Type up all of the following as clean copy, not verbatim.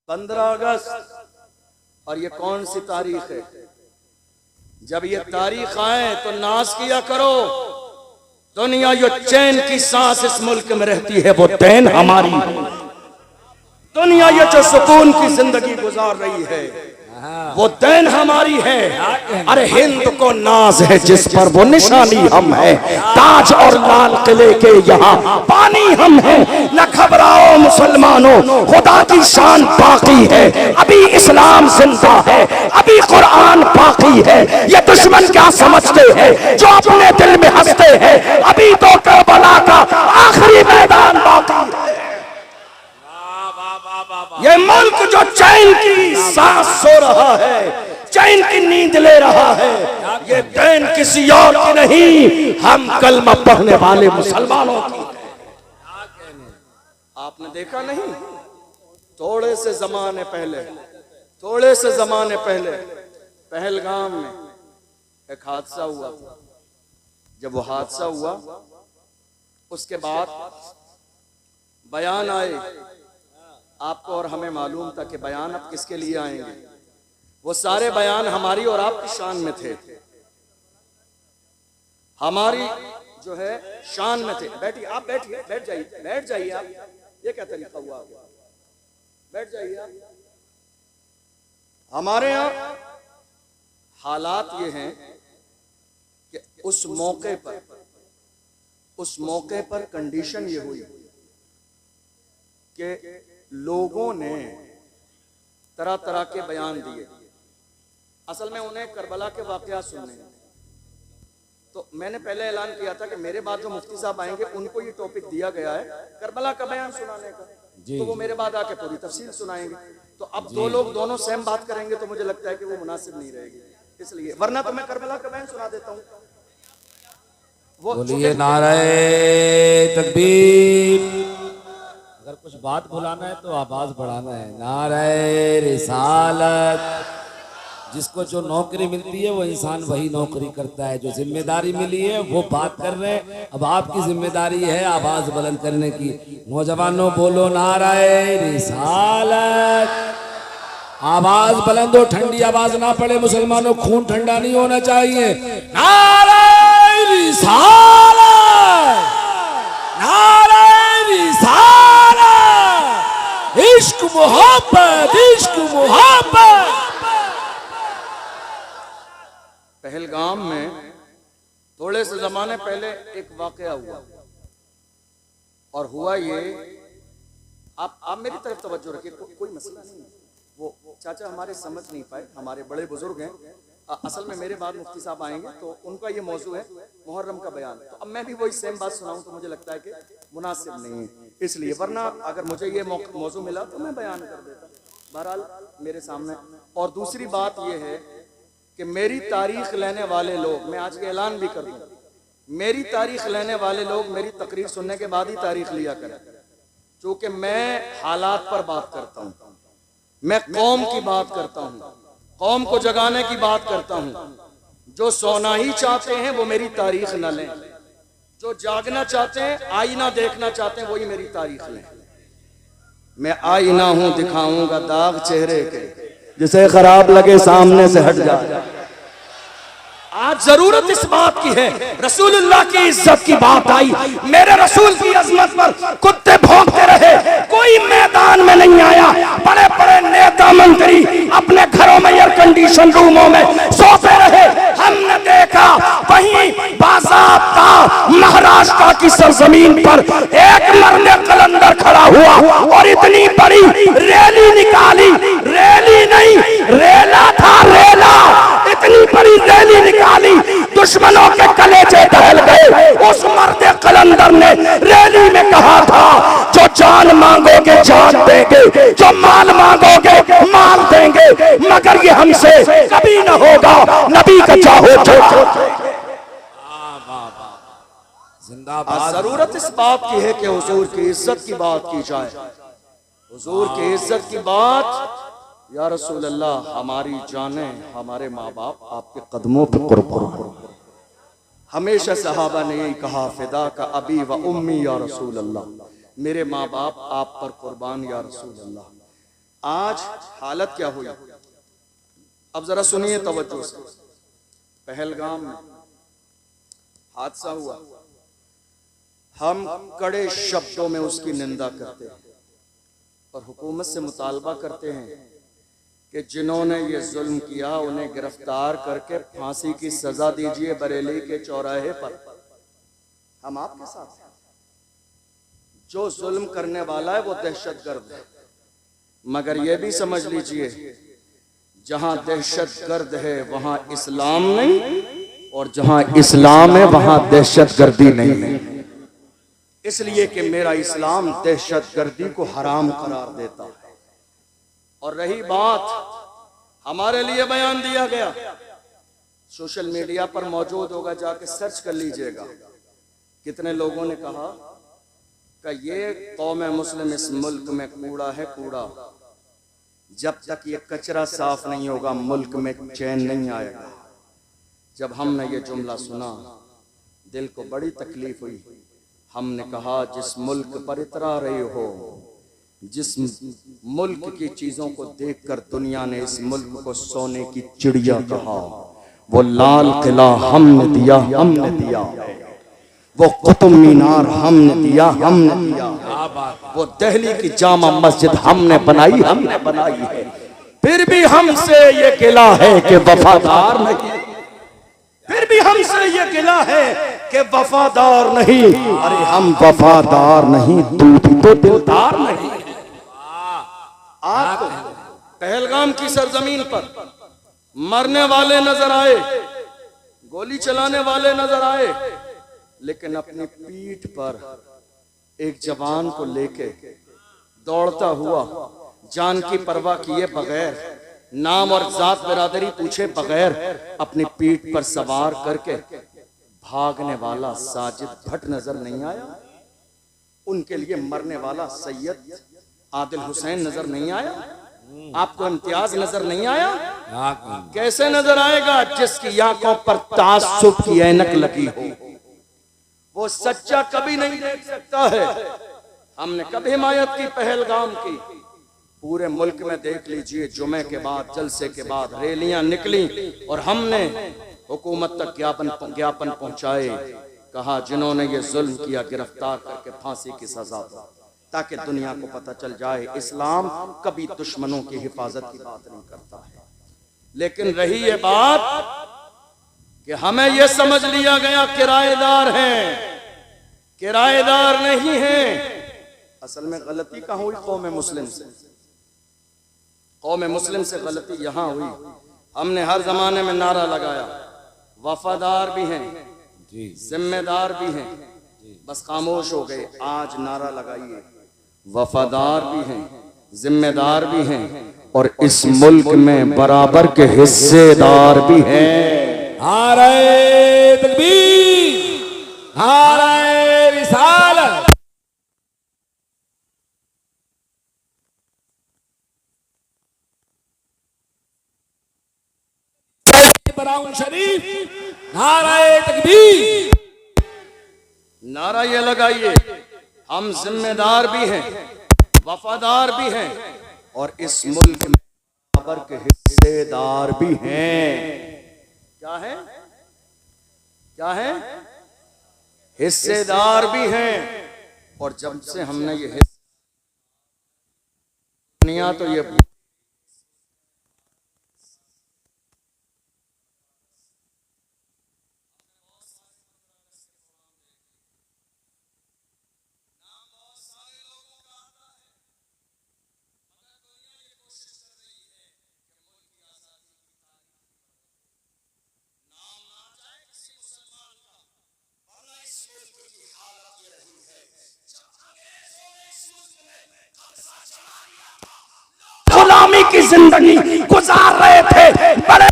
15 अगस्त और ये कौन सी तारीख है? जब ये तारीख आए तो नाज किया करो। दुनिया जो चैन की सांस इस मुल्क में रहती है वो चैन हमारी। दुनिया ये जो सुकून की जिंदगी गुजार रही है वो देन हमारी है। अरे हिंद को नाज है जिस पर वो निशानी हम है। ताज और लाल किले के यहाँ पानी हम है। न घबराओ मुसलमानों, खुदा की शान बाकी है। अभी इस्लाम जिंदा है, अभी कुरान बाकी है। ये दुश्मन क्या समझते हैं जो अपने दिल में हंसते हैं? अभी तो करबला का आखिरी मैदान बाकी है। ये मुल्क जो चैन की सांस सो रहा है, चैन की नींद ले रहा है, ये चैन किसी और की नहीं, हम कलमा पढ़ने वाले मुसलमानों की। आपने देखा नहीं, थोड़े से जमाने पहले पहलगाम में एक हादसा हुआ। जब वो हादसा हुआ उसके बाद बयान आए। आपको और हमें मालूम था कि बयान अब किसके लिए आएंगे। वो सारे बयान हमारी और आपकी शान में थे, हमारी जो है शान में थे। बैठिए आप, बैठ जाइए आप। ये क्या तरीका हुआ? बैठ जाइए आप। हमारे यहाँ हालात ये हैं कि उस मौके पर कंडीशन ये हुई कि लोगों ने तरह तरह के बयान दिए। असल में उन्हें करबला के वाकया सुनने हैं। तो मैंने पहले ऐलान किया था कि मेरे बाद जो मुफ्ती साहब आएंगे उनको ये टॉपिक दिया गया है करबला का बयान सुनाने का, तो वो मेरे बाद आके पूरी तफसील सुनाएंगे। तो अब दो लोग दोनों सेम बात करेंगे तो मुझे लगता है कि वो मुनासिब नहीं रहेगी, इसलिए। वरना तो मैं करबला का बयान सुना देता हूँ। वो बोलिए नारे तकबीर। अगर कुछ बात बुलाना है तो आवाज बढ़ाना है। नारे रिसालत। जिसको जो नौकरी मिलती है वो इंसान वही नौकरी करता है। जो जिम्मेदारी मिली है वो बात कर रहे हैं। अब आपकी जिम्मेदारी है आवाज बुलंद करने की। नौजवानों बोलो नारे रिसालत। आवाज बुलंद हो, ठंडी आवाज ना पड़े। मुसलमानों खून ठंडा नहीं होना चाहिए। नारे रिसालत, नारे रिसालत। इश्क मोहब्बत, इश्क मोहब्बत। पहलगाम में थोड़े से जमाने पहले एक वाकया हुआ, और हुआ ये, आप मेरी तरफ तवज्जो रखिए, कोई मसला नहीं है। वो चाचा हमारे समझ नहीं पाए, हमारे बड़े बुजुर्ग हैं। असल में मेरे बाद मुफ्ती साहब आएंगे तो उनका ये मौजू है मुहर्रम का बयान। तो अब मैं भी वही सेम बात सुनाऊं तो मुझे लगता है कि मुनासिब नहीं है, इसलिए। वरना अगर मुझे ये मौजू मिला तो मैं बयान कर देता। बहरहाल मेरे सामने। और दूसरी बात ये है कि मेरी तारीख लेने वाले लोग, मैं आज के ऐलान भी कर दूं, मेरी तारीख लेने वाले लोग मेरी तकरीर सुनने के बाद ही तारीख लिया करें, क्योंकि मैं हालात पर बात करता हूं, मैं कौम की बात करता हूं, कौम को जगाने की बात करता हूं। जो सोना ही चाहते हैं वो मेरी तारीख न लें, जो जागना चाहते हैं, आईना देखना चाहते हैं, वही मेरी तारीख लें। मैं आईना हूं, दिखाऊंगा दाग चेहरे के, जिसे खराब लगे सामने से हट जाए। आज जरूरत इस बात की है, रसूलुल्लाह की इज्जत की बात आई, मेरे रसूल की अजमत पर कुत्ते भौंकते रहे, कोई मैदान में नहीं आया। बड़े बड़े नेता मंत्री अपने घरों में एयर कंडीशन रूमों में सोते रहे। हमने देखा वहीं बाज़ाब्ता महाराष्ट्र की सरजमीन पर एक मर्द कलंदर खड़ा हुआ और इतनी बड़ी रैली निकाली। रैली नहीं, रेला था, रेला। इतनी बड़ी रैली निकाली, दुश्मनों के कलेजे दहल गए। उस मर्द कलंदर ने रैली में कहा था, जो जान मांगोगे जान देंगे, जो माल मांगोगे माल देंगे, मगर ये हमसे कभी न होगा। नबी का चाहो तो। जिंदाबाद। जरूरत इस बात की है कि हुजूर की इज्जत की बात की जाए। हुजूर की इज्जत की बात, या रसूल अल्लाह, हमारी जानें, हमारे माँ बाप आपके कदमों पर कुर्बान। हमेशा सहाबा ने यही कहा, फिदा का अबी व उम्मी या रसूल अल्लाह, मेरे माँ बाप आप पर कुर्बान या रसूल अल्लाह। आज हालत क्या हुई, अब जरा सुनिए तवज्जो से। पहलगाम में हादसा हुआ, हम कड़े शब्दों में उसकी निंदा करते हैं और हुकूमत से मुतालबा करते हैं कि जिन्होंने ये जुल्म किया उन्हें गिरफ्तार करके फांसी की सजा दीजिए बरेली के चौराहे पर। हम आपके साथ हैं। जो जुल्म करने वाला है वो दहशतगर्द है, मगर ये भी समझ लीजिए जहां दहशतगर्द है वहां इस्लाम नहीं, और जहां इस्लाम है वहां दहशतगर्दी नहीं है। इसलिए कि मेरा इस्लाम दहशतगर्दी को हराम करार देता है। और रही बात, हमारे लिए बयान दिया गया, सोशल मीडिया पर मौजूद होगा, जाके सर्च कर लीजिएगा। कितने लोगों ने कहा कि ये कौम मुस्लिम इस मुल्क में कूड़ा है, कूड़ा। जब तक ये कचरा साफ नहीं होगा मुल्क में चैन नहीं आएगा। जब हमने ये जुमला सुना दिल को बड़ी तकलीफ हुई। हमने कहा जिस मुल्क पर इतरा रहे हो, जिस मुल्क की चीजों को देखकर दुनिया ने इस मुल्क को सोने की चिड़िया कहा, वो लाल किला हमने दिया, हमने दिया। वो कुतुब मीनार हमने दिया, हमने दिया। वो दिल्ली की जामा मस्जिद हमने बनाई, हमने बनाई है। फिर भी हमसे ये गिला है कि वफादार नहीं, फिर भी हमसे ये गिला है कि वफादार नहीं। अरे हम वफादार नहीं, तू भी तो दिलदार नहीं। आपको पहलगाम की सरजमीन पर मरने वाले नजर आए, गोली चलाने वाले नजर आए, लेकिन अपनी पीठ पर एक जवान को लेके दौड़ता हुआ, जान की परवाह किए बगैर, नाम और जात बिरादरी पूछे बगैर, अपनी पीठ पर सवार करके भागने वाला साजिद भट्ट नजर नहीं आया? उनके लिए मरने वाला सैयद आदिल हुसैन नजर नहीं आया? आपको इम्तियाज नजर नहीं आया? कैसे नजर आएगा जिसकी आंखों पर तासुब की ऐनक लगी हो? वो सच्चा कभी नहीं देख सकता है। हमने कभी हिमायत की पहलगाम की, पूरे मुल्क में देख लीजिए, जुमे के बाद, जलसे के बाद रैलियां निकली और हमने हुकूमत तक ज्ञापन पहुंचाए। कहा जिन्होंने ये जुल्म किया गिरफ्तार करके फांसी की सजा दो, ताकि दुनिया को पता चल जाए इस्लाम कभी दुश्मनों की हिफाजत की बात नहीं करता है। लेकिन रही ये बात कि हमें यह समझ लिया गया किराएदार हैं, किराएदार नहीं हैं। असल में गलती कहां हुई? कौम मुस्लिम से। कौम मुस्लिम से गलती यहां हुई, हमने हर जमाने में नारा लगाया, वफादार भी हैं, जिम्मेदार भी हैं, बस खामोश हो गए। आज नारा लगाइए, वफादार भी हैं, जिम्मेदार भी हैं, और इस मुल्क में बराबर के हिस्सेदार भी हैं। नारे तकबीर, नारे रिसालत। बराऊं शरीफ, नारे तकबीर। नारा ये लगाइए, हम जिम्मेदार भी हैं, वफादार भी हैं, और इस मुल्क में बराबर के हिस्सेदार भी हैं। क्या है? क्या है? हिस्सेदार भी हैं। और जब से हमने ये दुनिया तो ये गुलामी की जिंदगी गुजार रहे थे, बड़े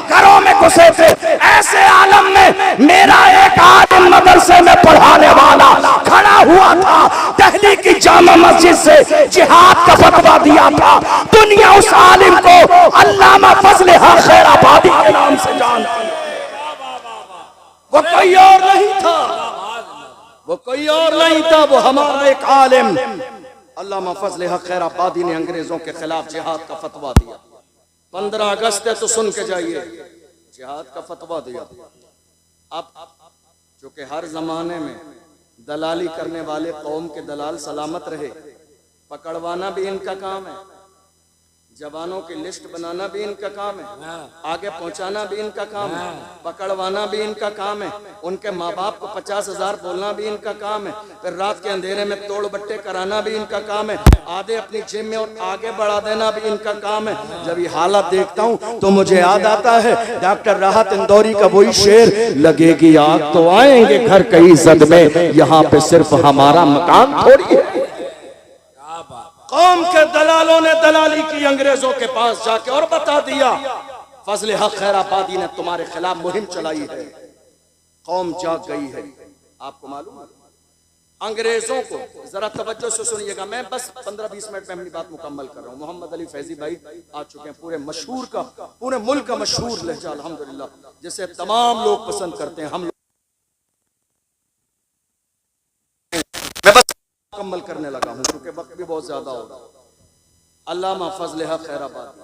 घरों में घुसे थे। ऐसे आलम में मेरा एक आलिम मदरसे में पढ़ाने वाला खड़ा हुआ था, दिल्ली की जामा मस्जिद से जिहाद का फतवा दिया था। दुनिया उस आलिम को अल्लामा फजले खैराबादी के नाम से जानती है। वो कोई और नहीं था, वो कोई और नहीं था, वो हमारा एक आलिम अल्लामा फजल हक खैराबादी ने अंग्रेजों के खिलाफ जिहाद का फतवा दिया। 15 अगस्त है तो सुन के जाइए, जिहाद का फतवा दिया। अब चूंकि हर जमाने में दलाली करने वाले कौम के दलाल सलामत रहे, पकड़वाना भी इनका काम है, जवानों की लिस्ट बनाना भी इनका काम है, आगे पहुंचाना भी इनका काम है, पकड़वाना भी इनका काम है, उनके माँ बाप को 50,000 बोलना भी इनका काम है, फिर रात के अंधेरे में तोड़ बट्टे कराना भी इनका काम है, आधे अपनी जेब में और आगे बढ़ा देना भी इनका काम है। जब ये हालत देखता हूँ तो मुझे याद आता है डॉक्टर राहत इंदौरी का वही शेर, लगेगी आग तो आएंगे घर कई जद में, यहाँ पे सिर्फ हमारा मकान थोड़ी है। कौम के दलालों ने दलाली की अंग्रेजों के पास जाके और बता दिया फजल हक खैराबादी ने तुम्हारे खिलाफ मुहिम चलाई है। कौम जाग गई है। आपको मालूम है अंग्रेजों को, जरा तवज्जो से सुनिएगा, मैं बस 15-20 मिनट में अपनी बात मुकम्मल कर रहा हूँ। मोहम्मद अली फैजी भाई आ चुके हैं, पूरे मुल्क का मशहूर लहजा अल्हम्दुलिल्लाह, जिसे तमाम लोग पसंद करते हैं। हम मैं बस मुकम्मल करने लगा हूं क्योंकि वक्त भी बहुत ज्यादा होगा। अल्लामा फजल हक खैराबादी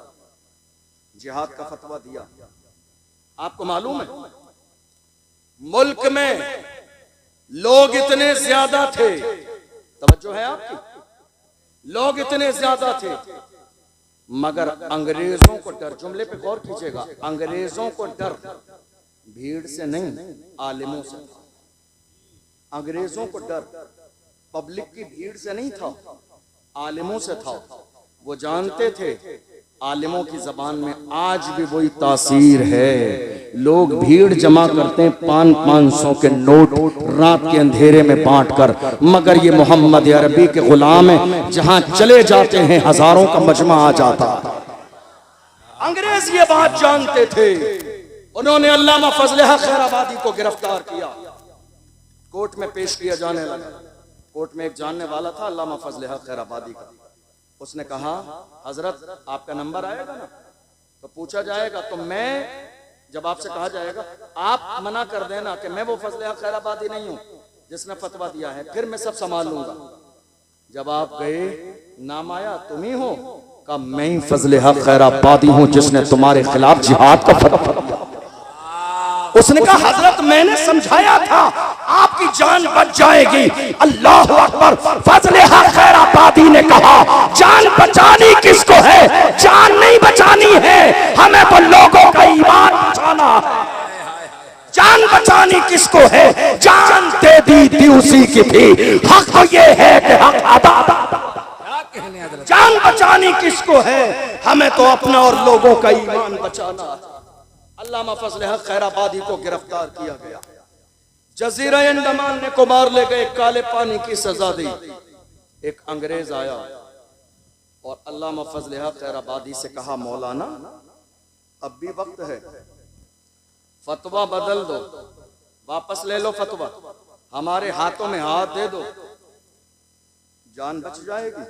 जिहाद का फतवा दिया। आपको मालूम है मुल्क में लोग इतने ज्यादा थे, तवज्जो है आपकी, लोग इतने ज्यादा थे मगर अंग्रेजों को डर, जुमले पे गौर कीजिएगा, अंग्रेजों को डर भीड़ से नहीं आलिमों से था। अंग्रेजों को डर पब्लिक की भीड़ से नहीं था, आलिमों से था। वो जानते थे आलिमों की जबान में आज भी वही तासीर है। लोग भीड़ जमा करते हैं 500-500 के नोट रात के अंधेरे में बांटकर, मगर ये मोहम्मद अरबी के गुलाम है, जहां चले जाते हैं हजारों का मजमा आ जाता। अंग्रेज ये बात जानते थे। उन्होंने अल्लामा फजल हक खैराबादी को गिरफ्तार किया, कोर्ट में पेश किया जाने लगा। कोर्ट में एक जानने वाला था अल्लामा फजल हक खैराबादी का, उसने कहा हजरत आपका नंबर आएगा ना, तो पूछा जाएगा, तो मैं जब आपसे कहा जाएगा आप मना कर देना कि मैं वो फजल हक खैराबादी नहीं हूं जिसने फतवा दिया है, फिर मैं सब संभाल लूंगा। जब आप गए नाम आया तुम ही हो, कहा मैं ही फजल हक खैराबादी हूं जिसने तुम्हारे खिलाफ जिहाद का फतवा दिया। उसने कहा हजरत मैंने समझाया था आपकी जान बच जाएगी। अल्लाह अकबर। फजल हक खैराबादी ने कहा जान बचानी किसको है, जान नहीं बचानी है, हमें तो लोगों का ईमान बचाना है। जान बचानी किसको है, जान दे दी उसी की थी, हक तो ये है कि हक अदा। जान बचानी किसको है, हमें तो अपना और लोगों का ईमान बचाना है। अल्लामा फजल हक खैराबादी को गिरफ्तार किया गया, जजीरा अंडमान ने को मार ले गए, काले पानी की सजा दी। एक अंग्रेज आया और अल्लामा फजल हक खैराबादी से कहा मौलाना अब भी वक्त है, फतवा बदल दो, वापस ले लो फतवा, हमारे हाथों में हाथ दे दो, जान बच जाएगी,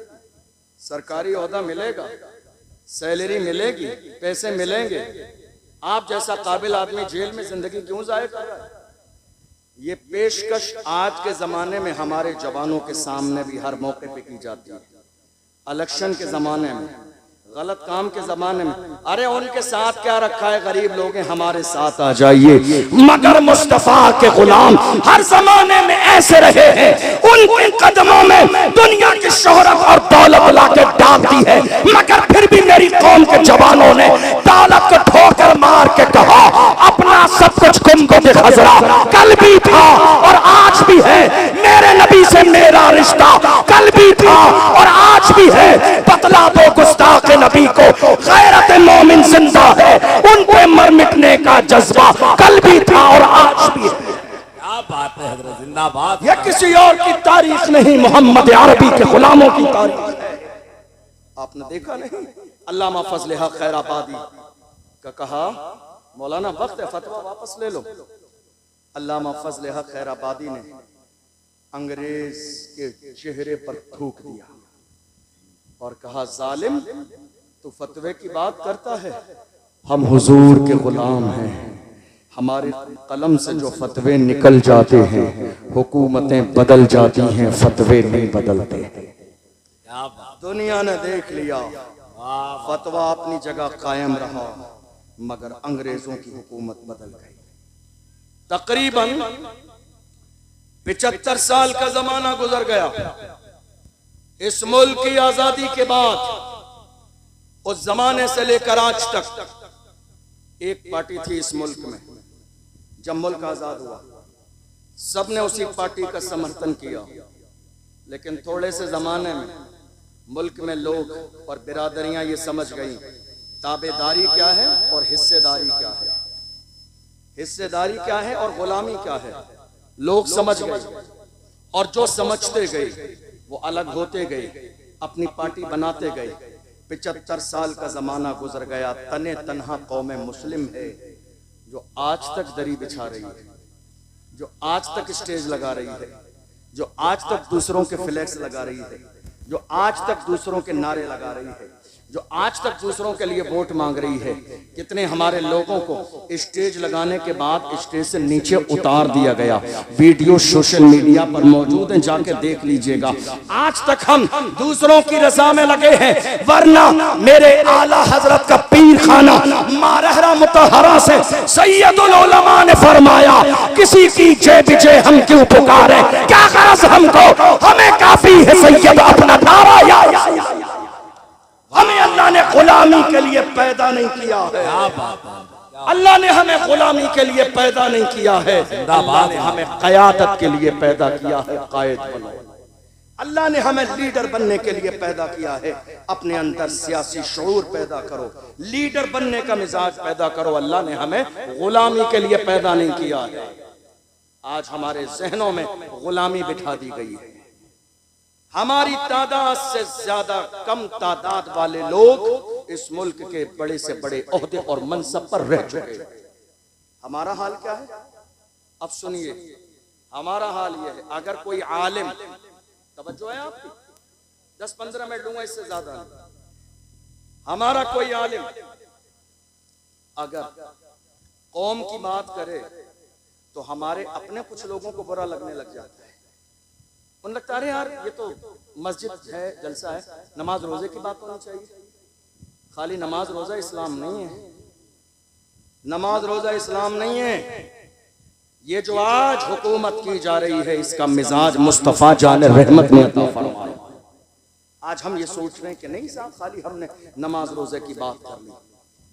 सरकारी ओहदा मिलेगा, सैलरी मिलेगी, पैसे मिलेंगे, आप जैसा काबिल आदमी जेल में जिंदगी क्यों जाए कर रहा है। ये पेशकश आज के जमाने में हमारे जवानों के सामने भी हर मौके पे की जाती है। इलेक्शन के जमाने में, गलत काम के जमाने में, अरे उनके साथ क्या रखा है, गरीब लोग हैं, हमारे साथ आ जाइए। मगर मुस्तफा के गुलाम हर जमाने में ऐसे रहे हैं, उनके कदमों में दुनिया की शोहरत और दौलत लाके डाल दी है, मगर फिर भी मेरी कौम के जवानों ने दौलत को ठोकर मार के कहा अपना सब कुछ गुंबद खजरा कल भी था और आज भी है, मेरे नबी से मेरा रिश्ता कल भी था और आज भी है, बतला दो गुस्ताख नबी को गैरत मोमिन जिंदा है, उन पे मर मिटने का जज्बा कल भी था और आज भी है। क्या बात है हजरत, जिंदाबाद। यह किसी और की तारीख नहीं, मोहम्मद अरबी के गुलामों की तारीख है। आपने देखा नहीं अल्लामा फजल हक खैराबादी का कहा मौलाना वक्त है, फतवा वापस ले लो। अल्लामा फजल हक खैराबादी ने अंग्रेज के चेहरे पर थूक दिया और कहा जालिम तू फतवे की बात करता है, हम हुजूर के गुलाम हैं, हमारे कलम से जो फतवे निकल जाते हैं हुकूमतें बदल जाती हैं, फतवे नहीं बदलते। दुनिया ने देख लिया, फतवा अपनी जगह कायम रहा, मगर अंग्रेजों की हुकूमत बदल गई। तकरीबन 75 साल का जमाना गुजर गया। इस मुल्क की आजादी के बाद उस जमाने से लेकर आज तक एक पार्टी थी इस मुल्क में। जब मुल्क आजाद हुआ सबने उसी पार्टी का समर्थन किया, लेकिन थोड़े से जमाने में मुल्क में लोग और बिरादरियां ये समझ गई ताबेदारी क्या है और हिस्सेदारी क्या है, हिस्सेदारी क्या है और गुलामी क्या है। लोग समझ गए और जो समझते गए वो अलग होते गए, अपनी पार्टी बनाते गए। 75 साल का जमाना गुजर गया। तने तन्हा कौम मुस्लिम है जो आज तक दरी बिछा रही है, जो आज तक स्टेज लगा रही है, जो आज तक दूसरों के फ्लैक्स लगा रही है, जो आज तक दूसरों के नारे लगा रही है, जो आज तक दूसरों के लिए वोट मांग रही है। कितने हमारे लोगों को स्टेज लगाने के बाद स्टेज से नीचे उतार दिया गया। वीडियो सोशल मीडिया पर मौजूद है, जाके देख लीजिएगा। आज तक हम दूसरों की रजा में लगे हैं, वरना मेरे आला हजरत का पीर खाना मारहरा मुतहरा से सैयदुल उलमा ने फरमाया, किसी की जय विजय हम क्यों पुकारे, क्या गरज हमको, हमें काफी है सैयद अपना नारा या। हमें अल्लाह ने गुलामी के लिए पैदा नहीं किया है, अल्लाह ने हमें गुलामी के लिए पैदा नहीं किया है, अल्लाह ने हमें क़यादत के लिए पैदा किया है। कायद बनो, अल्लाह ने हमें लीडर बनने के लिए पैदा किया है। अपने अंदर सियासी शऊर पैदा करो, लीडर बनने का मिजाज पैदा करो। अल्लाह ने हमें गुलामी के लिए पैदा नहीं किया है। आज हमारे जहनों में गुलामी बिठा दी गई है। हमारी तादाद से ज्यादा कम तादाद वाले लोग इस मुल्क के बड़े से बड़े ओहदे और मनसब पर रह चुके हैं। हमारा हाल क्या है? अब सुनिए, हमारा हाल यह है, अगर कोई आलिम, तवज्जो है आपकी, 10-15 मिनट लूंगा, इससे ज्यादा नहीं। हमारा कोई आलिम अगर कौम की बात करे तो हमारे अपने कुछ लोगों को बुरा लगने लग जाता है। उन लगता है यार ये तो मस्जिद है, जलसा है, नमाज रोजे की बात होनी चाहिए। खाली नमाज रोजा इस्लाम नहीं है, नमाज रोजा इस्लाम नहीं है। ये जो आज हुकूमत की जा रही है इसका मिजाज मुस्तफा जान रहमत ने अता फरमाया। आज हम ये सोच रहे हैं कि नहीं साहब खाली हमने नमाज रोजे की बात कर ली।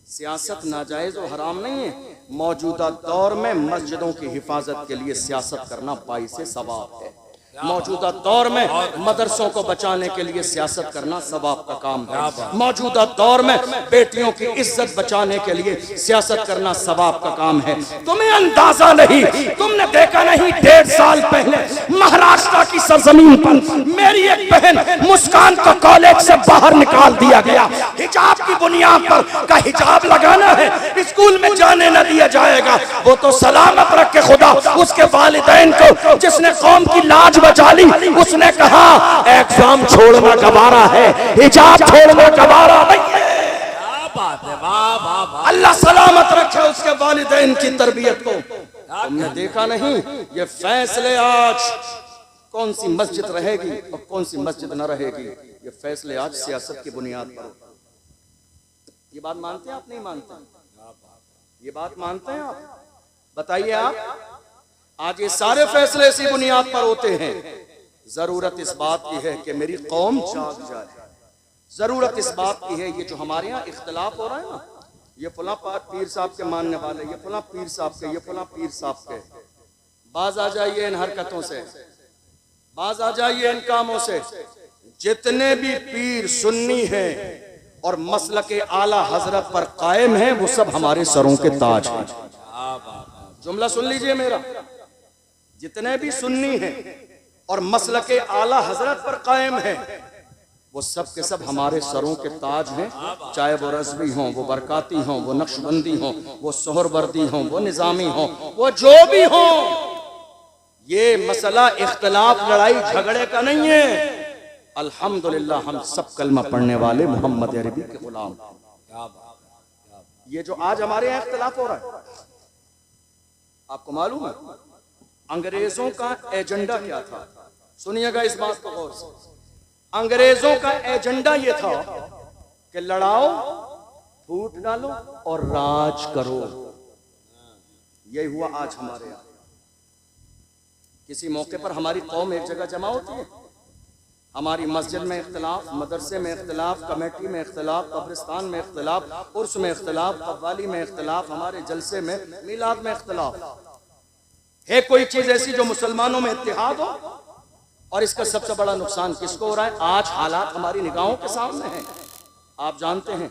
सियासत नाजायज और हराम नहीं है। मौजूदा दौर में मस्जिदों की हिफाजत के लिए सियासत करना बाइसे सवाब है। मौजूदा दौर में मदरसों को बचाने के लिए सियासत करना सवाब का काम है। मौजूदा दौर में बेटियों की इज्जत बचाने के लिए सियासत करना सवाब का काम है। तुम्हें अंदाजा नहीं, तुमने देखा नहीं 1.5 साल पहले महाराष्ट्र की सरजमीन पर मेरी एक बहन मुस्कान को कॉलेज से बाहर निकाल दिया गया। हिजाब की बुनियाद पर का हिजाब लगाना है, स्कूल में जाने न दिया जाएगा। वो तो सलामत रखे खुदा उसके वालिदैन को, जिसने कौम की लाज बचा ली। उसने कहा एग्जाम छोड़ना गवारा है, हिजाब छोड़ना गवारा नहीं है। क्या बात है, वाह वाह वाह। अल्लाह सलामत रखे उसके वालिदैन की तरबियत को। तुमने देखा नहीं ये फैसले आज कौन सी मस्जिद रहेगी और कौन सी मस्जिद न रहेगी, ये फैसले आज सियासत की बुनियाद पर। ये बात मानते हैं आप? नहीं मानते? ये बात मानते हैं आप? बताइए आप। आज ये सारे फैसले इसी बुनियाद पर होते हैं। जरूरत इस बात की है कि मेरी कौम जाग जाए। जरूरत इस बात की है, ये जो हमारे यहाँ इख्तलाफ हो रहा है ना, ये फला पीर साहब के मानने वाले, ये फला पीर साहब के, ये फला पीर साहब के, बाज आ जाइए इन हरकतों से, बाज आ जाइए इन कामों से। जितने भी पीर सुन्नी हैं और मसलके आला हजरत पर कायम हैं वो सब हमारे सरों के ताज हैं। जुमला सुन लीजिए मेरा, जितने भी सुन्नी हैं और मसलके आला हजरत पर कायम हैं वो सब के सब हमारे सरों के ताज हैं। चाहे वो रज़वी हों, वो बरकाती हों, वो नक्शबंदी हों, वो सोहरवर्दी हों, वो निज़ामी हों, वो जो भी हों। ये मसला इख्तलाफ लड़ाई झगड़े का नहीं है। अल्हम्दुलिल्लाह हम सब कलमा पढ़ने वाले मोहम्मद अरबी के गुलाम। ये जो आज हमारे यहाँ इख्तलाफ हो रहा है, आपको मालूम है अंग्रेजों का एजेंडा क्या था? सुनिएगा इस बात को गौर से। अंग्रेजों का एजेंडा ये था कि लड़ाओ, फूट डालो और राज करो। यही हुआ आज हमारे यहाँ। किसी मौके पर हमारी कौम एक जगह जमा होती है, हमारी मस्जिद में इख्तिलाफ, मदरसे में इख्तिलाफ, कमेटी में इख्तिलाफ, कब्रिस्तान में इख्तिलाफ, उर्स में इख्तिलाफ, कव्वाली में इख्तिलाफ, हमारे जलसे में, मिलाद में इख्तिलाफ है। कोई चीज ऐसी जो मुसलमानों में इत्तेहाद हो? और इसका सबसे बड़ा नुकसान किसको हो रहा है? आज हालात हमारी निगाहों के सामने हैं। आप जानते हैं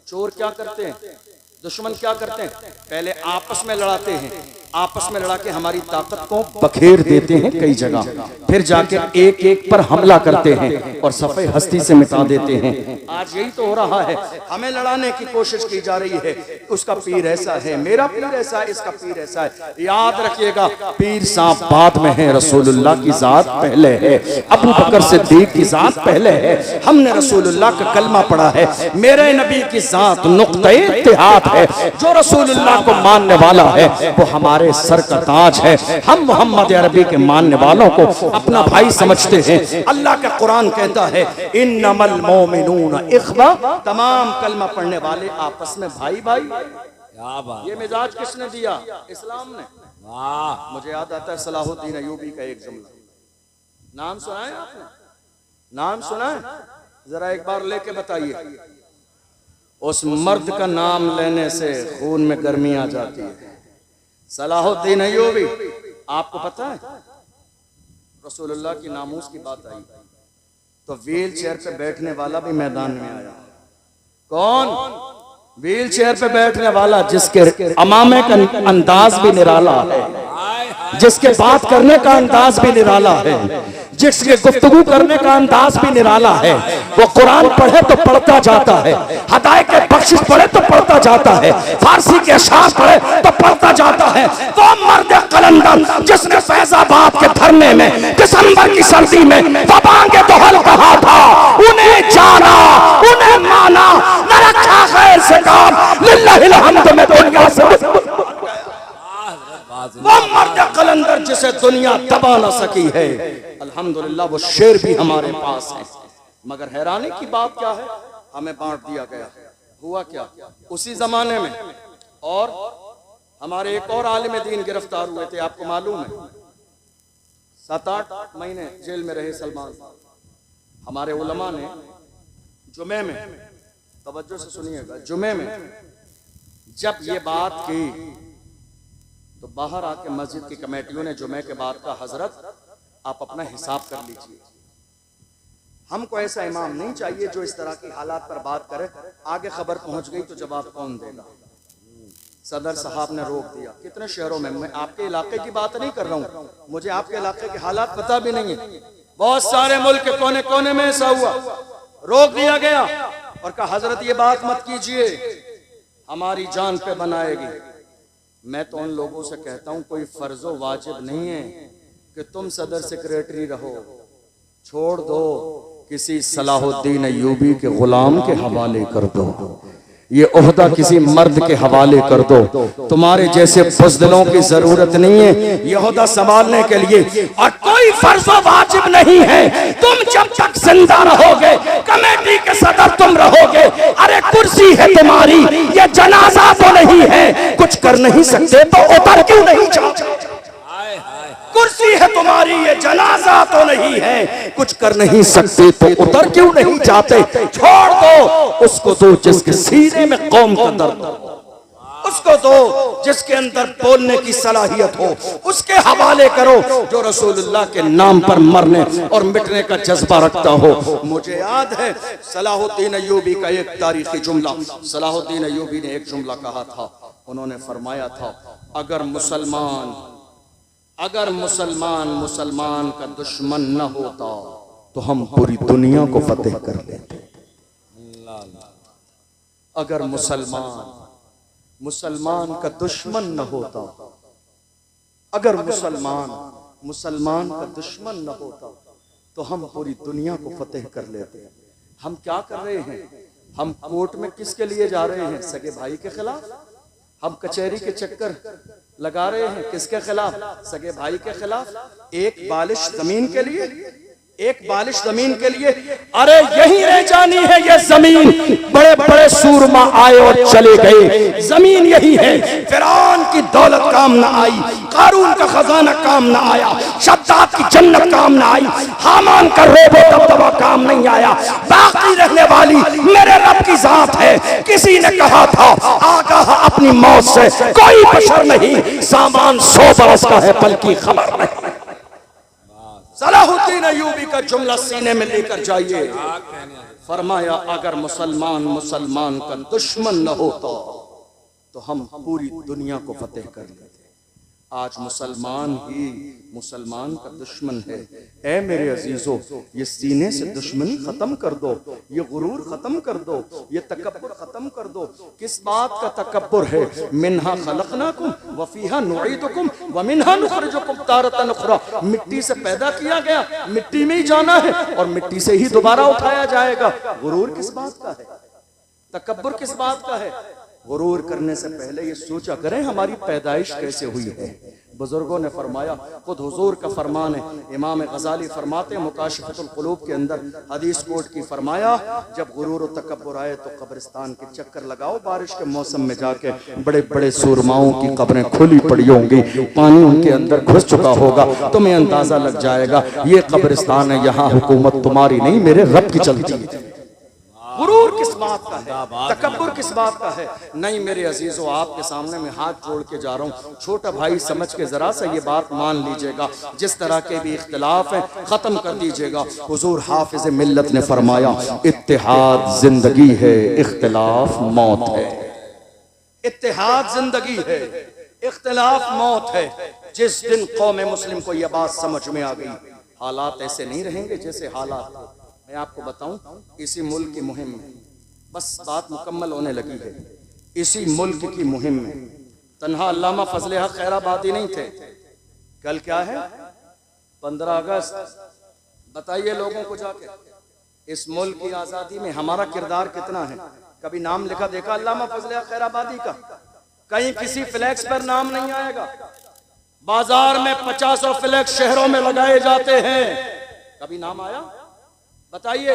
चोर क्या करते हैं, दुश्मन क्या करते हैं? पहले आपस में लड़ाते हैं, आपस में लड़ा के हमारी ताकत को बखेर देते हैं कई जगह, फिर जाके एक एक पर हमला करते हैं और सफेद हस्ती से मिटा देते हैं। आज यही तो हो रहा है। हमें लड़ाने की कोशिश की जा रही है, उसका पीर ऐसा है, मेरा पीर ऐसा है, इसका पीर ऐसा है। याद रखिएगा, पीर साहब बाद में है, रसूलुल्लाह की जात पहले है, अबू बकर सिद्दीक की जात पहले है। हमने रसूलुल्लाह का कलमा पढ़ा है, मेरे नबी की जात नुक्ते इत्तेहाद है। जो रसूलुल्लाह को मानने वाला है वो हमारे सर का ताज है। हम मोहम्मद अरबी के मानने वालों को अपना भाई समझते हैं। अल्लाह का कुरान कहता है इन्नमल मोमिनून इख्वा, तमाम कलमा पढ़ने वाले आपस में भाई भाई। क्या बात, ये मिजाज किसने दिया? इस्लाम ने। वाह। मुझे याद आता है सलाहुद्दीन अय्यूबी का एक जुमला, नाम सुना है आपने? नाम सुना है? जरा एक बार लेके बताइए। उस मर्द का नाम लेने से खून में गर्मी आ जाती है। सलाहुद्दीन अय्यूबी, आपको पता है रसूलुल्लाह की नामूस की बात आई तो व्हील चेयर पे बैठने वाला भी मैदान में आया। कौन? व्हील चेयर पे बैठने वाला जिसके अमामे का अंदाज भी निराला है, जिसके बात करने का अंदाज भी निराला है, जिसके गुफ्तगू करने का अंदाज भी निराला है। वो कुरान पढ़े तो पढ़ता जाता है, हदायत के बख्शिश पढ़े तो पढ़ता जाता है, फारसी के अशार पढ़े तो पढ़ता जाता है। वो मर्द कलंदर जिसने फैजाबाद के धरने में दिसंबर की सर्दी में वबांगे दोहल कहा था, उन्हें जाना, उन्हें माना, न रखा खैर से काम, लिल्लाहिल हम्द में दुनिया से। वो मर्द कलंदर जिसे दुनिया दबा न सकी है, अल्हम्दुलिल्लाह वो शेर भी हमारे पास है। मगर हैरानी की बात क्या है, हमें बांट दिया गया। हुआ क्या? उसी जमाने में और हमारे एक और आलिम दीन गिरफ्तार हुए थे, आपको मालूम है? 7-8 महीने जेल में रहे सलमान। हमारे उलमा ने जुमे में, तवज्जो से सुनिएगा, जुमे में जब ये बात की तो बाहर आके मस्जिद की कमेटियों ने जुमे के बाद का, हजरत आप अपना हिसाब कर लीजिए, हमको ऐसा इमाम नहीं चाहिए जो इस तरह की हालात पर बात करे। आगे खबर पहुंच गई तो जवाब कौन देगा? सदर साहब ने रोक दिया। कितने शहरों में, मैं आपके इलाके की बात नहीं कर रहा हूँ, मुझे आपके इलाके के हालात पता भी नहीं है, बहुत सारे मुल्क के कोने कोने में ऐसा हुआ। रोक दिया गया और कहा हजरत ये बात मत कीजिए, हमारी जान पे बनाएगी। मैं तो उन लोगों से कहता हूं कोई फर्जो वाजिब नहीं है कि तुम सदर सेक्रेटरी रहो, छोड़ दो, किसी सलाहुद्दीन अय्यूबी के गुलाम के हवाले कर दो, ये ओहदा किसी मर्द के हवाले कर दो। तुम्हारे जैसे बुज़दिलों की जरूरत नहीं है ये ओहदा संभालने के लिए, और कोई फर्जो वाजिब नहीं है। तुम जब तक जिंदा रहोगे कमेटी के सदर तुम रहोगे। अरे कुर्सी है तुम्हारी, ये जनाजा तो नहीं है, कुछ कर नहीं सकते तो उतर क्यों नहीं जाते? कुर्सी है तुम्हारी, ये जनाजा तो नहीं है, कुछ कर नहीं सकते तो उतर क्यों नहीं जाते? छोड़ दो, उसको दो जिसके सीने में कौम का दर्द हो, उसको दो जिसके अंदर बोलने की सलाहियत हो, उसके हवाले करो जो रसूलुल्लाह के नाम पर मरने और मिटने का जज्बा रखता हो। मुझे याद है सलाहुद्दीन अय्यूबी का एक तारीखी जुमला। सलाहुद्दीन अय्यूबी ने एक जुमला कहा था, उन्होंने फरमाया था अगर मुसलमान मुसलमान का दुश्मन न होता तो हम पूरी दुनिया को फतेह कर लेते। अगर मुसलमान का दुश्मन न होता, अगर मुसलमान का दुश्मन न होता तो हम पूरी दुनिया को फतेह कर लेते। हम क्या कर रहे हैं? हम कोर्ट में किसके लिए जा रहे हैं? सगे भाई के खिलाफ। हम कचहरी के चक्कर लगा रहे हैं किसके खिलाफ? सगे भाई के खिलाफ। एक बालिश जमीन के लिए, एक बालिश जमीन के लिए, अरे यही रह जानी है ये जमीन। बड़े बड़े सूरमा आए और चले गए, जमीन यही है। फिरौन की दौलत काम ना आई, कारून का खजाना काम ना आया, शद्दाद की जन्नत काम ना आई, हामान का रोबो दबदबा काम नहीं आया। बाकी रहने वाली मेरे रब की जात है। किसी ने कहा था आगाह अपनी मौत से कोई बशर नहीं, सामान 100 बरस का है बल्कि खबर नहीं। सलाहुद्दीन अय्यूबी का जुमला सीने में लेकर जाइए। फरमाया अगर मुसलमान मुसलमान का दुश्मन न होता तो हम पूरी दुनिया को फतेह कर लेते। आज मुसलमान ही मुसलमान का दुश्मन है। ऐ मेरे अजीजों, ये सीने से दुश्मनी खत्म कर दो, ये गुरूर खत्म कर दो, ये तकब्बुर खत्म कर दो। किस बात का तकब्बुर है? मिन्हा खलकनाकुम व फीहा नुईदुकुम व मिन्हा नुखरिजुकुम तारतन उखरा। मिट्टी से पैदा किया गया, मिट्टी में ही जाना है और मिट्टी से ही दोबारा उठाया जाएगा। गुरूर किस बात का है? तकब्बुर किस बात का है? गुरूर करने से पहले ये सोचा करें हमारी पैदाइश कैसे हुई है। बुजुर्गों ने फरमाया, खुद हुजूर का फरमान है। इमाम गजाली फरमाते हैं मुकाशिफतुल कुलूब के अंदर हदीस कोट की, फरमाया जब गुरूर और तकब्बुर आए तो कब्रिस्तान के चक्कर लगाओ, बारिश के मौसम में जाके बड़े बड़े सूरमाओं की कब्रें खुली पड़ी होंगी, पानी उनके अंदर घुस चुका होगा, तुम्हें अंदाजा लग जाएगा ये कब्रिस्तान है, यहाँ हुकूमत तुम्हारी नहीं मेरे रब की चलती है। गुरूर किस बात का है? तकब्बुर किस बात का है? नहीं मेरे अजीजों, आपके सामने मैं हाथ जोड़ के जा रहा हूँ, छोटा भाई समझ के जरा सा ये बात मान लीजिएगा। जिस तरह के भी इख्तिलाफ हैं खत्म कर दीजिएगा। हुजूर हाफिज मिल्लत ने फरमाया इत्तेहाद जिंदगी है, इख्तिलाफ मौत है। इत्तेहाद जिंदगी है, इख्तिलाफ मौत है। जिस दिन कौम मुस्लिम को यह बात समझ में आ गई, हालात ऐसे नहीं रहेंगे जैसे हालात थे। मैं आपको बताऊं, इसी मुल्क की मुहिम में बस बात मुकम्मल होने लगी है। इसी मुल्क की मुहिम में तन्हा अल्लामा फजले हक खैराबादी नहीं थे। कल क्या है? 15 अगस्त। बताइए लोगों को जाके इस मुल्क की आजादी में हमारा किरदार कितना है? कभी नाम लिखा देखा अल्लामा फजले हक खैराबादी का? कहीं किसी फ्लैक्स पर नाम नहीं आएगा। बाजार में 50 फ्लैक्स शहरों में लगाए जाते हैं, कभी नाम आया? बताइए,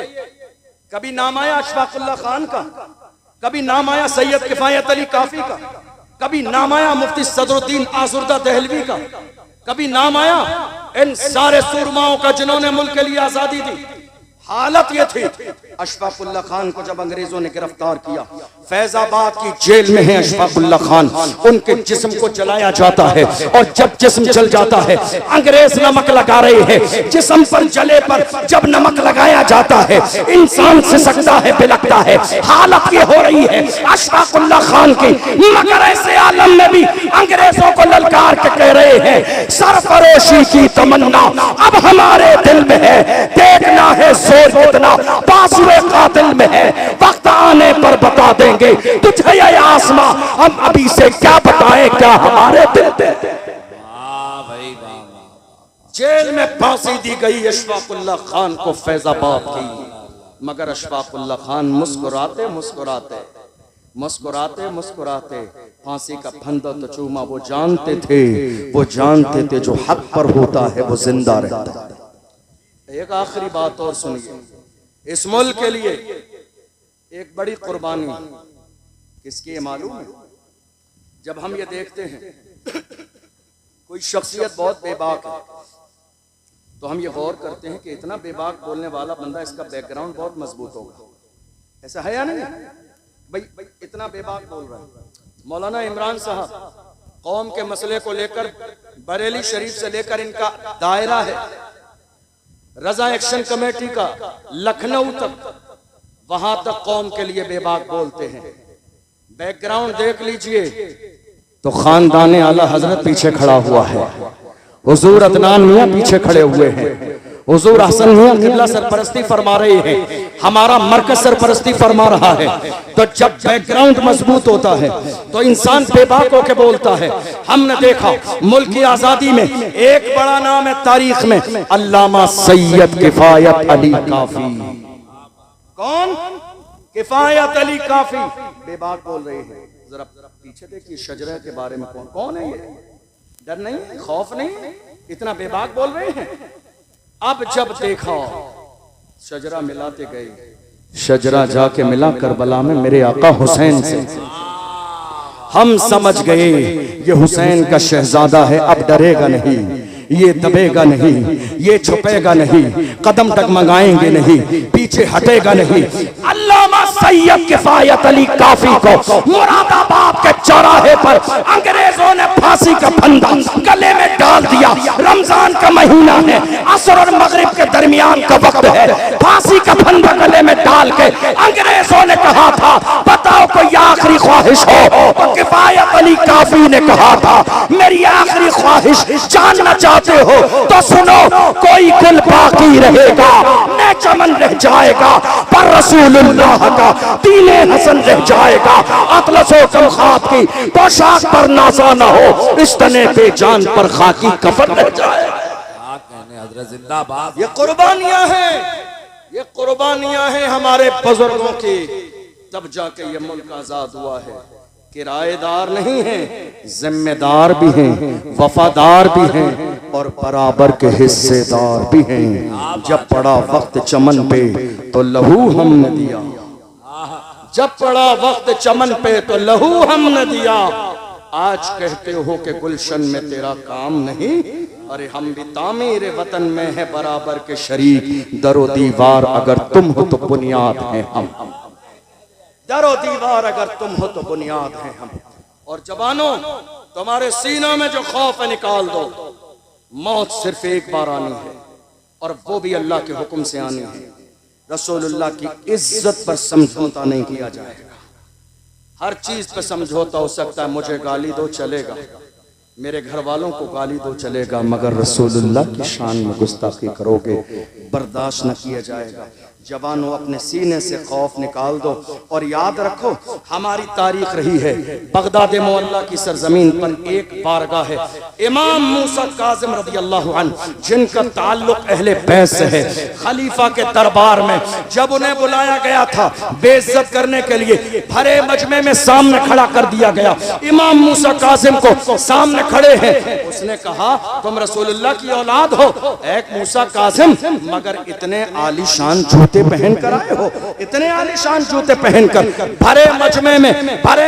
कभी नाम आया अशफाकुल्लाह खान का? कभी नाम आया सैयद किफायत अली काफी का? कभी नाम आया मुफ्ती सदरुद्दीन आसुर्दा दहलवी का? कभी नाम आया इन सारे सूरमाओं का जिन्होंने मुल्क के लिए आजादी दी? हालत ये थी, अशफाकुल्लाह खान को जब अंग्रेजों ने गिरफ्तार किया, फैजाबाद की जेल में है अशफाकुल्लाह खान, उनके जिस्म को जलाया जाता है और जब जिस्म जल जाता है अंग्रेज नमक लगा रहे हैं। जिस्म पर जले पर जब नमक लगाया जाता है इंसान सिसकता है, बिलकता है। हालत ये हो रही है अशफाकुल्लाह खान की, मगर ऐसे आलम में भी अंग्रेजों को ललकार के कह रहे हैं सरफरोशी की तमन्ना अब हमारे दिल में है, देखना है कितना बाजुए कातिल में है, वक्त आने पर बता देंगे तुझे ये आसमां, हम अभी से क्या बताएं क्या हमारे दिल में। जेल में फांसी दी गई अशफाकुल्लाह खान को फैजाबाद की, मगर अशफाकुल्लाह खान मुस्कुराते मुस्कुराते मुस्कुराते मुस्कुराते फांसी का फंदा तो चूमा। वो जानते थे जो हक पर होता है वो जिंदा रहता है। एक आखिरी बात और सुनिए, इस मुल्क के लिए एक बड़ी कुर्बानी किसकी है मालूम है? जब हम ये देखते हैं कोई शख्सियत बहुत बेबाक है तो हम ये गौर करते हैं कि इतना बेबाक बोलने वाला बंदा, इसका बैकग्राउंड बहुत मजबूत होगा। ऐसा है या नहीं भाई? इतना बेबाक बोल रहा है। मौलाना इमरान साहब कौम के मसले को लेकर बरेली शरीफ से लेकर इनका दायरा है रजा एक्शन कमेटी का लखनऊ तक, वहां तक कौम के लिए बेबाक बोलते हैं। बैकग्राउंड देख लीजिए तो खानदान आला हजरत पीछे खड़ा हुआ है, हुजूर अदनान मियां पीछे खड़े हुए हैं, हुजूर हसन मियां किबला सरपरस्ती फरमा रहे हैं, हमारा मरकज सरपरस्ती फरमा रहा है। तो जब बैकग्राउंड मजबूत होता है तो इंसान बेबाक होकर बोलता है। हमने देखा मुल्क की आजादी में एक बड़ा नाम है तारीख में, अल्लामा सैयद किफायत अली काफी। कौन? किफायत अली काफी बेबाक बोल रहे हैं। जरा पीछे देखिए शजरा के बारे में कौन है ये? डर नहीं, खौफ नहीं, इतना बेबाक बोल रहे हैं। अब जब देखा शजरा मिलाते गए, शजरा जाके मिला करबला में मेरे आका हुसैन से। हम समझ गए ये हुसैन का शहजादा है, अब डरेगा नहीं, ये दबेगा नहीं, ये छुपेगा नहीं, कदम डगमगाएंगे नहीं, पीछे हटेगा नहीं। अल्लामा सैयद किफायत अली काफी को मुरादाबाद के चौराहे पर अंग्रेजों ने फांसी का फंदा गले में डाल दिया। रमजान का महीना है, असर और मगरिब के दरमियान का वक्त है। फांसी का फंदा गले में डाल के अंग्रेजों ने कहा था बताओ कोई आखिरी ख्वाहिश हो, तो किफायत अली काफी ने कहा था मेरी आखिरी ख्वाहिश जानना चाहते हो तो सुनो, कोई गुल बाकी रहेगा न चमन रह जाएगा, पर रसूलुल्लाह का दीने हसन रह जाएगा। अतलसो कमखात की पोशाक पर नाज़ा न हो, इस तने पे जान पर खाकी कफन रह जाएगा। हजरत जिंदाबाद। ये कुर्बानियां हैं, ये कुर्बानियां हैं हमारे बुजुर्गों की, तब जाके ये मुल्क आजाद हुआ है। किराएदार नहीं हैं, जिम्मेदार भी हैं, वफादार भी हैं और बराबर के हिस्सेदार भी हैं। जब पड़ा वक्त चमन पे तो लहू हमने दिया, जब पड़ा वक्त चमन पे तो लहू हमने दिया। आज कहते हो कि गुलशन में तेरा काम नहीं, अरे हम भी तामीर वतन में है बराबर के शरीक। दरो दीवार अगर तुम हो तो बुनियाद है हम, दरो दीवार अगर तुम हो तो बुनियाद है हम। और जवानों तुम्हारे सीनों में जो खौफ है निकाल दो, मौत सिर्फ एक बार आनी है और वो भी अल्लाह के हुक्म से आनी है। रसूलुल्लाह की इज्जत पर समझौता नहीं किया जाएगा। हर चीज पे समझौता हो सकता है, मुझे गाली दो चलेगा, मेरे घर वालों को गाली दो चलेगा, मगर रसूलुल्लाह की शान में गुस्ताखी करोगे बर्दाश्त न किया जाएगा। जवानों अपने सीने से खौफ निकाल दो और याद रखो हमारी तारीख रही है। बगदाद मोहल्ला की सरजमीन पर एक बारगाह है, इमाम मूसा काज़िम रज़ी अल्लाहु अन्हु जिनका ताल्लुक अहले बैत से है। खलीफा के दरबार में जब उन्हें बुलाया गया था बेइज्जत करने के लिए, भरे मजमे में सामने खड़ा कर दिया गया। इमाम मूसा काज़िम को सामने खड़े हैं, उसने कहा तुम रसूलुल्लाह की औलाद हो एक मूसा काज़िम, मगर इतने आलीशान जूते पहन कर आए हो, इतने आलीशान जूते पहनकर भरे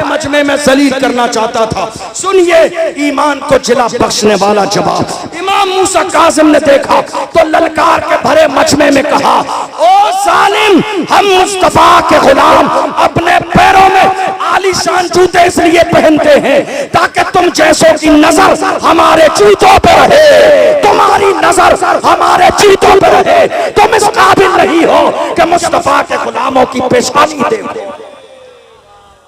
मजमे में जलील करना चाहता था। सुनिए ईमान को जिला बख्शने वाला जवाब। इमाम मूसा काज़िम ने देखा तो ललकार के भरे मजमे में कहा ओ जालिम, हम मुस्तफा के गुलाम अपने पैरों में आलीशान जूते इसलिए पहनते हैं ताकि तुम जैसों की नजर हमारे जूतों पर रहे, तुम्हारी नजर हमारे जूतों पर रहे। तुम इस काबिल नहीं हो कि मुस्तफा के गुलामों की पेशानी दे।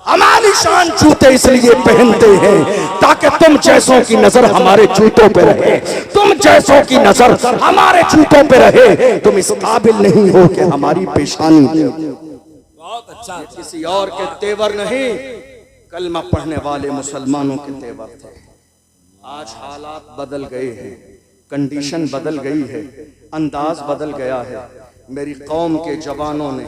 हमारी शान जूते इसलिए पहनते हैं ताकि तुम जैसों की नजर हमारे जूतों पे रहे, तुम जैसों की नजर हमारे जूतों पे रहे। तुम इस काबिल नहीं हो कि हमारी पेशानी दे। बहुत अच्छा। किसी और के तेवर नहीं, कलमा पढ़ने वाले मुसलमानों के तेवर थे। आज हालात बदल गए हैं, कंडीशन बदल गई है, अंदाज बदल गया है। मेरी कौम के जवानों ने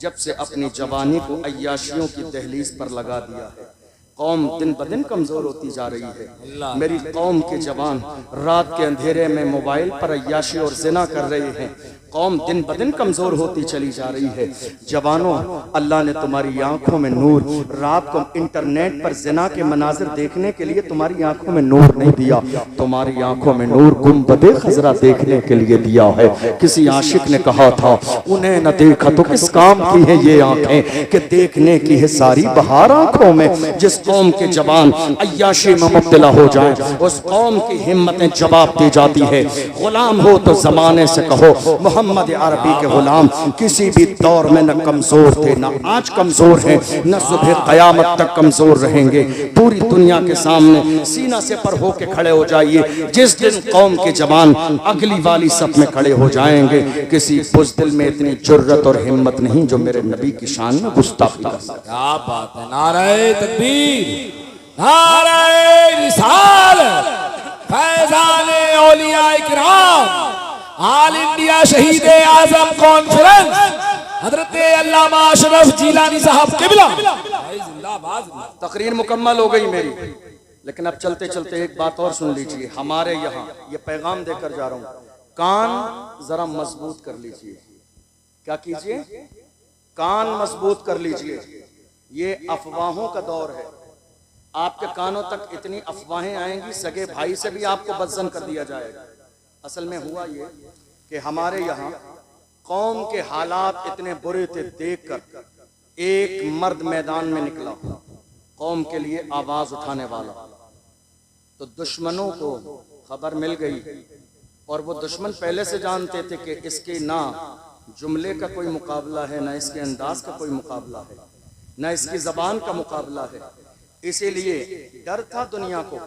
जब से अपनी जवानी को अय्याशियों की दहलीज पर लगा दिया है, कौम दिन ब दिन कमजोर होती जा रही है। मेरी कौम के जवान रात के अंधेरे में मोबाइल पर अय्याशी और जिना कर रहे हैं। कौम दिन ब दिन कमजोर होती चली जा रही है। जवानों, अल्लाह ने तुम्हारी आंखों में नूर, रात को इंटरनेट पर जिना के मनाजिर देखने के लिए तुम्हारी आंखों में नूर नहीं दिया, तुम्हारी आंखों में नूर गुंबदे खजरा देखने के लिए दिया है। किसी आशिक ने कहा था उन्हें न देखा तो किस काम की है ये आंखें कि देखने की है सारी बहार आंखों में। जिस कौम के जवान अय्याशी में मुब्तला हो जाए उस कौम की हिम्मतें जवाब दी जाती है। गुलाम हो तो जमाने से कहो मोहम्मद अरबी के गुलाम किसी भी दौर में न कमजोर थे, न आज कमजोर हैं, न सुबह कयामत तक कमजोर रहेंगे। पूरी दुनिया के सामने सीना से पर होके खड़े हो जाइए। जिस दिन कौम के जवान अगली वाली सब में खड़े हो जाएंगे, किसी बुज़दिल में इतनी जुर्रत और हिम्मत नहीं जो मेरे नबी की शान में गुस्ताखी कर सके। क्या बात है। नारे तकबीर, नारे रिसालत, फैज़ाने औलिया इकराम, ऑल इंडिया शहीद आजम कॉन्फ्रेंस हजरत अल्लामा अशरफ जिलानी साहब किबला जिंदाबाद। तकरीर मुकम्मल हो गई मेरी, लेकिन अब चलते चलते एक बात और सुन लीजिए। हमारे यहाँ ये पैगाम देकर जा रहा हूँ, कान जरा मजबूत कर लीजिए। क्या कीजिए? कान मजबूत कर लीजिए। ये अफवाहों का दौर है। आपके कानों तक इतनी अफवाहें आएंगी, सगे भाई से भी आपको बदजन कर दिया जाएगा। असल में हुआ ये कि हमारे यहाँ कौम के हालात इतने बुरे थे, देखकर एक मर्द मैदान में निकला कौम के लिए आवाज उठाने वाला। तो दुश्मनों को खबर मिल गई, और वो दुश्मन पहले से जानते थे कि इसके ना जुमले का कोई मुकाबला है, ना इसके अंदाज का कोई मुकाबला है, ना इसकी जबान का मुकाबला है। इसीलिए डर था दुनिया को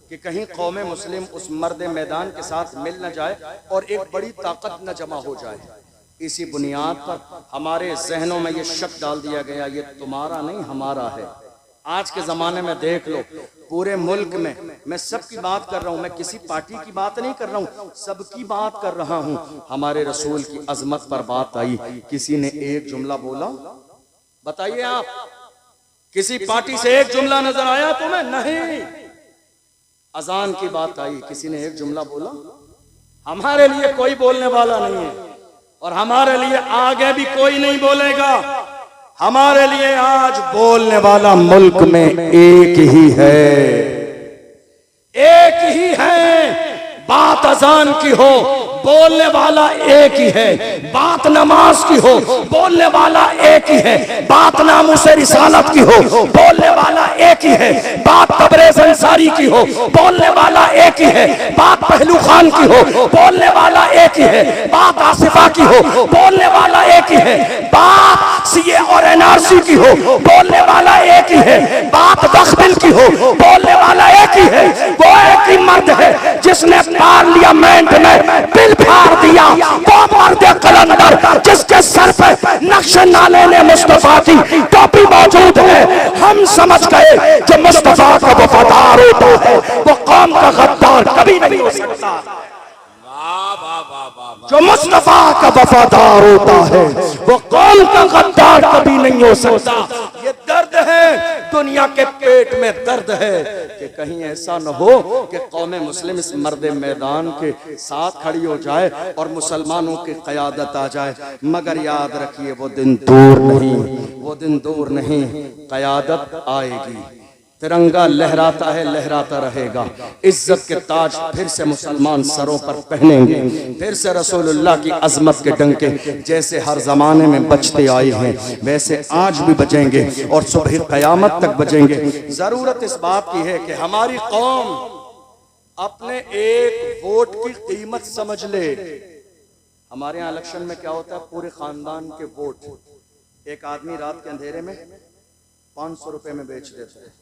कि कहीं कौम मुस्लिम उस मर्द मैदान के साथ मिल न जाए और एक बड़ी ताकत न जमा हो जाए। इसी बुनियाद पर हमारे जहनों में ये शक डाल दिया गया, ये तुम्हारा नहीं हमारा है। आज के ज़माने में देख लो, पूरे मुल्क में, मैं सबकी बात कर रहा हूँ, मैं किसी पार्टी की बात नहीं कर रहा हूँ, सबकी बात कर रहा हूँ। हमारे रसूल की अजमत पर बात आई, किसी ने एक जुमला बोला? बताइए आप, किसी पार्टी से एक जुमला नजर आया तुम्हें? नहीं। अजान की बात आई, किसी ने एक जुमला बोला? हमारे लिए कोई बोलने वाला नहीं है, और हमारे लिए आगे भी कोई नहीं बोलेगा। हमारे लिए आज बोलने वाला मुल्क में एक ही है, एक ही है। बात अजान की हो, बोलने वाला एक ही है। बात नमाज की हो, बोलने वाला एक ही है। बात नामुस रिसालत की हो, बोलने वाला एक ही है। बात तबरेज़ अंसारी की हो, बोलने वाला एक ही है। बात पहलू खान की हो, बोलने वाला एक ही है। बात आसिफा की हो, बोलने वाला एक ही है। बात सीए और एनआरसी की हो, बोलने वाला एक ही है। बात वक्फ बिल की हो, बोलने वाला एक ही है। वो एक ही मर्द है जिसने पार्लियामेंट में बिल फाड़ दिया। वो मर्द कलंदर जिसके सर पे नक्श नाले ने मुस्तफा की टोपी मौजूद है। हम समझ गए जो मुस्तफा का वफादार होता है वो कौम का गद्दार कभी नहीं हो सकता। जो मुस्तफा का वफादार होता है वो कौम का गद्दार कभी नहीं हो सकता। ये दर्द है, दुनिया के पेट में दर्द है कि कहीं ऐसा न हो कि कौम मुस्लिम इस मर्द मैदान के साथ खड़ी हो जाए और मुसलमानों की क़यादत आ जाए। मगर याद रखिए वो दिन दूर नहीं, वो दिन दूर नहीं, क़यादत आएगी। तिरंगा लहराता है, लहराता रहेगा। इज्जत के ताज फिर से मुसलमान सरों पर पहनेंगे। फिर से रसूलुल्लाह की अजमत के डंके जैसे हर जमाने में बजते आए हैं वैसे आज भी बजेंगे और सुबह क़यामत तक बजेंगे। जरूरत इस बात की है कि हमारी कौम अपने एक वोट की कीमत समझ ले। हमारे यहाँ इलेक्शन में क्या होता है, पूरे खानदान के वोट एक आदमी रात के अंधेरे में 500 रुपए में बेच देता है,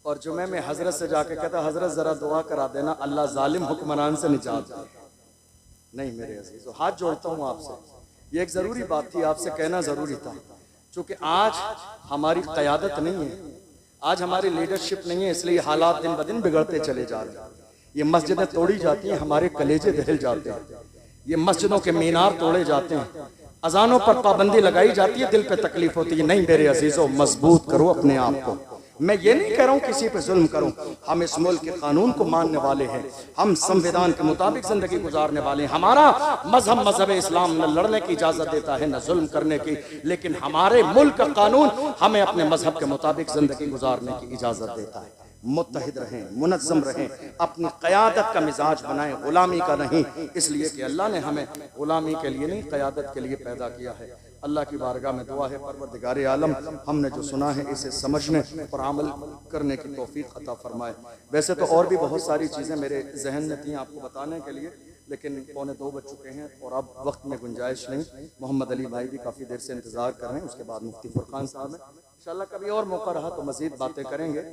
और जुमे में हजरत से जाके कहता, हजरत जरा दुआ करा देना अल्लाह जालिम हुक्मरान से निजात दे। नहीं मेरे अजीजों, हाथ जोड़ता हूँ आपसे, ये एक जरूरी बात थी, आपसे कहना जरूरी था। क्योंकि आज हमारी क़यादत नहीं है, आज हमारी लीडरशिप नहीं है, इसलिए हालात दिन ब दिन बिगड़ते चले जा रहे हैं। ये मस्जिदें तोड़ी जाती हैं, हमारे कलेजे दहल जाते हैं। ये मस्जिदों के मीनार तोड़े जाते हैं, अजानों पर पाबंदी लगाई जाती है, दिल पे तकलीफ होती है। नहीं मेरे अजीजों, मजबूत करो अपने आप को। मैं ये नहीं कह रहा हूँ किसी पे जुल्म करूँ, हम इस मुल्क के कानून को मानने वाले हैं, हम संविधान के मुताबिक जिंदगी गुजारने वाले हैं। हमारा मजहब इस्लाम न लड़ने की इजाजत देता है न जुल्म करने की, लेकिन हमारे मुल्क का कानून हमें अपने मजहब के मुताबिक जिंदगी गुजारने की इजाजत देता है। मुत्तहिद रहें, मुनज़्ज़म रहें, अपनी क़यादत का मिजाज बनाएं, गुलामी का नहीं। इसलिए कि अल्लाह ने हमें गुलामी के लिए नहीं, क़यादत के लिए पैदा किया है। अल्लाह की बारगाह में दुआ है, परवरदिगार आलम हमने जो सुना है इसे समझने और अमल करने की तौफीक अता फरमाए। वैसे तो और भी बहुत सारी चीज़ें मेरे जहन में थी आपको बताने के लिए, लेकिन 1:45 बज चुके हैं और अब वक्त में गुंजाइश नहीं। मोहम्मद अली भाई भी काफ़ी देर से इंतज़ार कर रहे हैं, उसके बाद मुफ्ती फुरकान साहब हैं। इंशाअल्लाह कभी और मौका रहा तो मज़ीद बातें करेंगे।